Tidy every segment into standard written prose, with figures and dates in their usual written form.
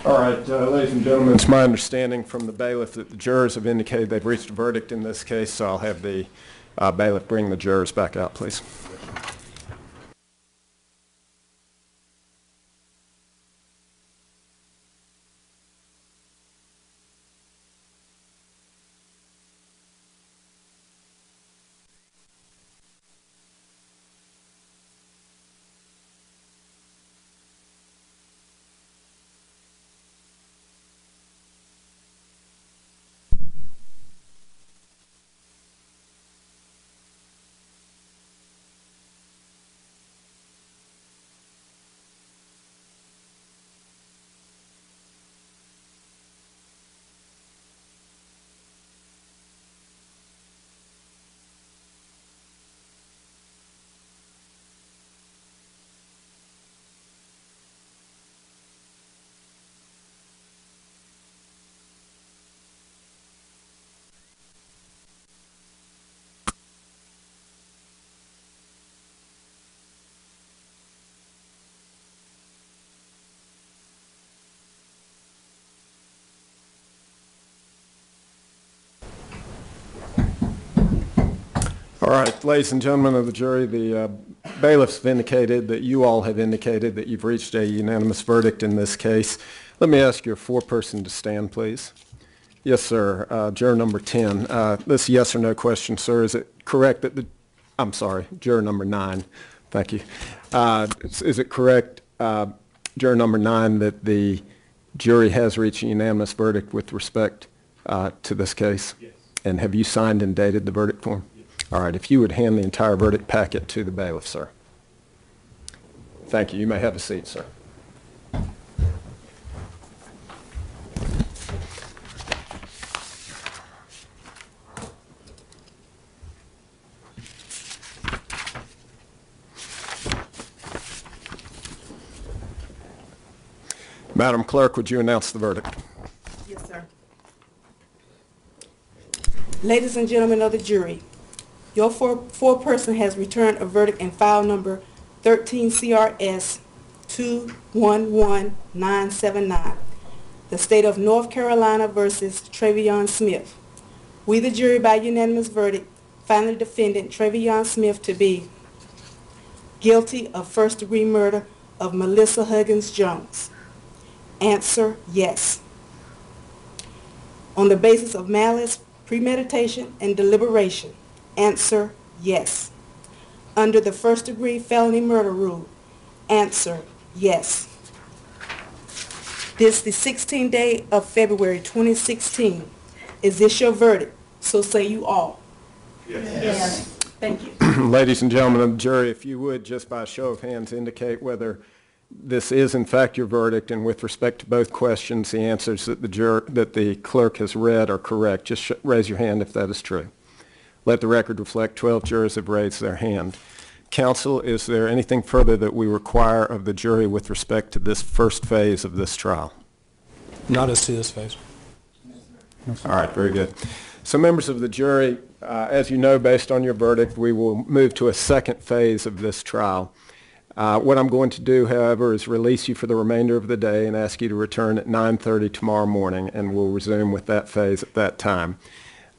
All right, ladies and gentlemen, it's my understanding from the bailiff that the jurors have indicated they've reached a verdict in this case, so I'll have the bailiff bring the jurors back out, please. All right, ladies and gentlemen of the jury, the bailiffs have indicated that you all have indicated that you've reached a unanimous verdict in this case. Let me ask your foreperson to stand, please. Yes, sir. Juror number 10. This yes or no question, sir. Is it correct that the... I'm sorry, juror number 9. Thank you. Is it correct, juror number 9, that the jury has reached a unanimous verdict with respect to this case? Yes. And have you signed and dated the verdict form? All right, if you would hand the entire verdict packet to the bailiff, sir. Thank you. You may have a seat, sir. Madam Clerk, would you announce the verdict? Yes, sir. Ladies and gentlemen of the jury, your foreperson has returned a verdict in file number 13 CRS 211979, the State of North Carolina versus Travion Smith. We, the jury, by unanimous verdict, find the defendant, Travion Smith, to be guilty of first-degree murder of Melissa Huggins-Jones. Answer, yes. On the basis of malice, premeditation, and deliberation. Answer, yes. Under the first-degree felony murder rule. Answer, yes. This the 16th day of February 2016. Is this your verdict? So say you all. Yes. Yes. Thank you. Ladies and gentlemen of the jury, if you would, just by a show of hands, indicate whether this is in fact your verdict, and with respect to both questions, the answers that the clerk has read are correct. Just raise your hand if that is true. Let the record reflect 12 jurors have raised their hand. Counsel, is there anything further that we require of the jury with respect to this first phase of this trial? Not as to this phase. All right, very good. So members of the jury, as you know, based on your verdict, we will move to a second phase of this trial. What I'm going to do, however, is release you for the remainder of the day and ask you to return at 9:30 tomorrow morning, and we'll resume with that phase at that time.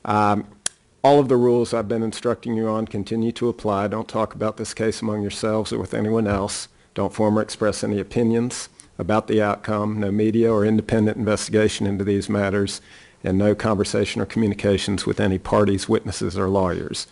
All of the rules I've been instructing you on continue to apply. Don't talk about this case among yourselves or with anyone else. Don't form or express any opinions about the outcome. No media or independent investigation into these matters, and no conversation or communications with any parties, witnesses, or lawyers.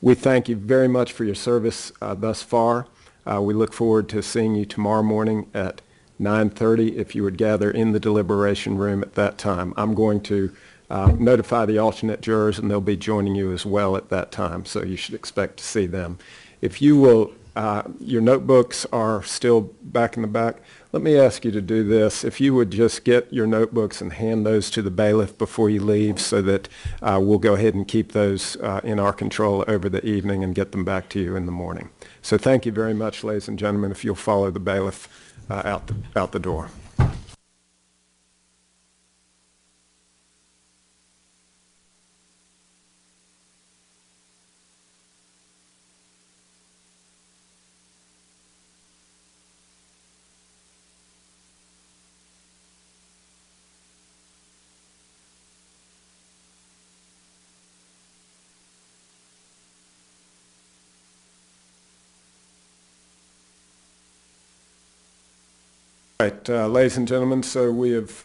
We thank you very much for your service thus far. We look forward to seeing you tomorrow morning at 9:30 if you would gather in the deliberation room at that time. I'm going to notify the alternate jurors, and they'll be joining you as well at that time, so you should expect to see them. If you will, your notebooks are still back in the back. Let me ask you to do this. If you would just get your notebooks and hand those to the bailiff before you leave, so that we'll go ahead and keep those in our control over the evening and get them back to you in the morning. So thank you very much, ladies and gentlemen, if you'll follow the bailiff out the door. All right, ladies and gentlemen, so we have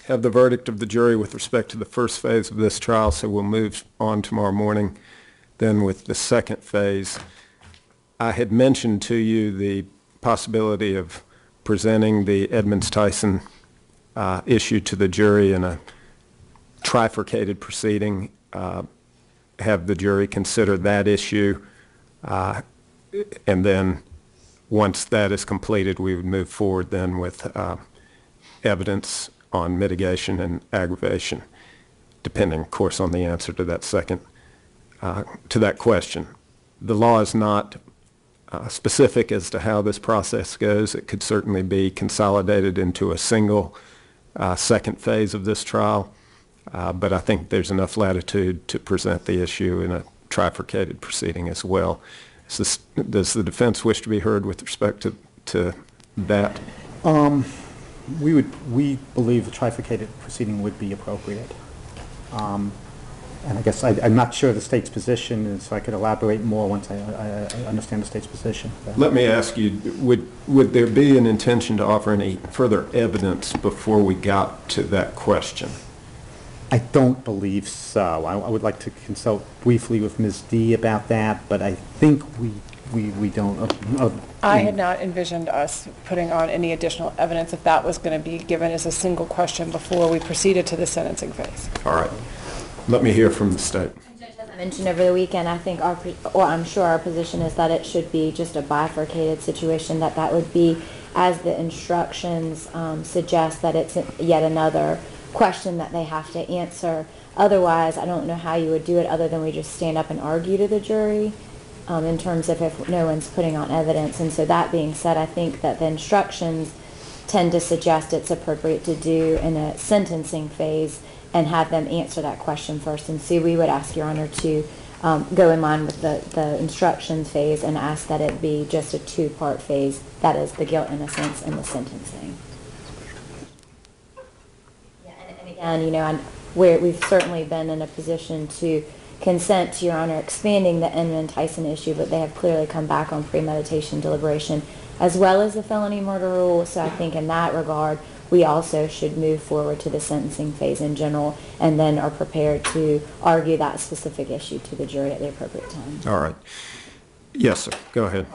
the verdict of the jury with respect to the first phase of this trial, so we'll move on tomorrow morning then with the second phase. I had mentioned to you the possibility of presenting the Edmonds-Tyson issue to the jury in a trifurcated proceeding, have the jury consider that issue, and then once that is completed, we would move forward then with evidence on mitigation and aggravation, depending, of course, on the answer to that to that question. The law is not specific as to how this process goes. It could certainly be consolidated into a single second phase of this trial, but I think there's enough latitude to present the issue in a trifurcated proceeding as well. Does the defense wish to be heard with respect to that? We believe the trifurcated proceeding would be appropriate. And I guess I'm not sure of the state's position, and so I could elaborate more once I understand the state's position. Let me ask you, would there be an intention to offer any further evidence before we got to that question? I don't believe so. I would like to consult briefly with Ms. D about that, but I think we don't. I had not envisioned us putting on any additional evidence if that was going to be given as a single question before we proceeded to the sentencing phase. All right. Let me hear from the state. As I mentioned over the weekend, I think I'm sure our position is that it should be just a bifurcated situation, that would be, as the instructions suggest, that it's yet another question that they have to answer. Otherwise, I don't know how you would do it other than we just stand up and argue to the jury in terms of if no one's putting on evidence. And so that being said, I think that the instructions tend to suggest it's appropriate to do in a sentencing phase and have them answer that question first. And so we would ask Your Honor to go in line with the instructions phase and ask that it be just a two-part phase, that is the guilt, innocence, and the sentencing. And we've certainly been in a position to consent to Your Honor expanding the Edmond-Tyson issue, but they have clearly come back on premeditation deliberation as well as the felony murder rule. So I think in that regard, we also should move forward to the sentencing phase in general, and then are prepared to argue that specific issue to the jury at the appropriate time. All right. Yes, sir. Go ahead.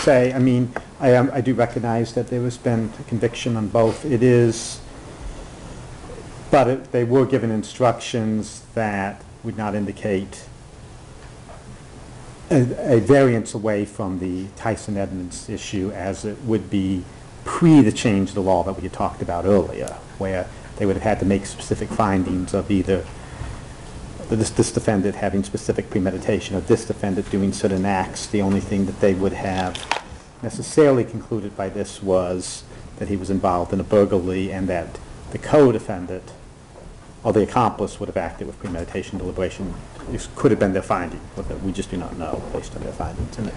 I do recognize that there has been a conviction on both. It is. But they were given instructions that would not indicate a variance away from the Tyson-Edmonds issue, as it would be pre the change of the law that we had talked about earlier, where they would have had to make specific findings of either this defendant having specific premeditation or this defendant doing certain acts. The only thing that they would have necessarily concluded by this was that he was involved in a burglary, and that the co-defendant or the accomplice would have acted with premeditation deliberation. This could have been their finding, but we just do not know based on their findings in it.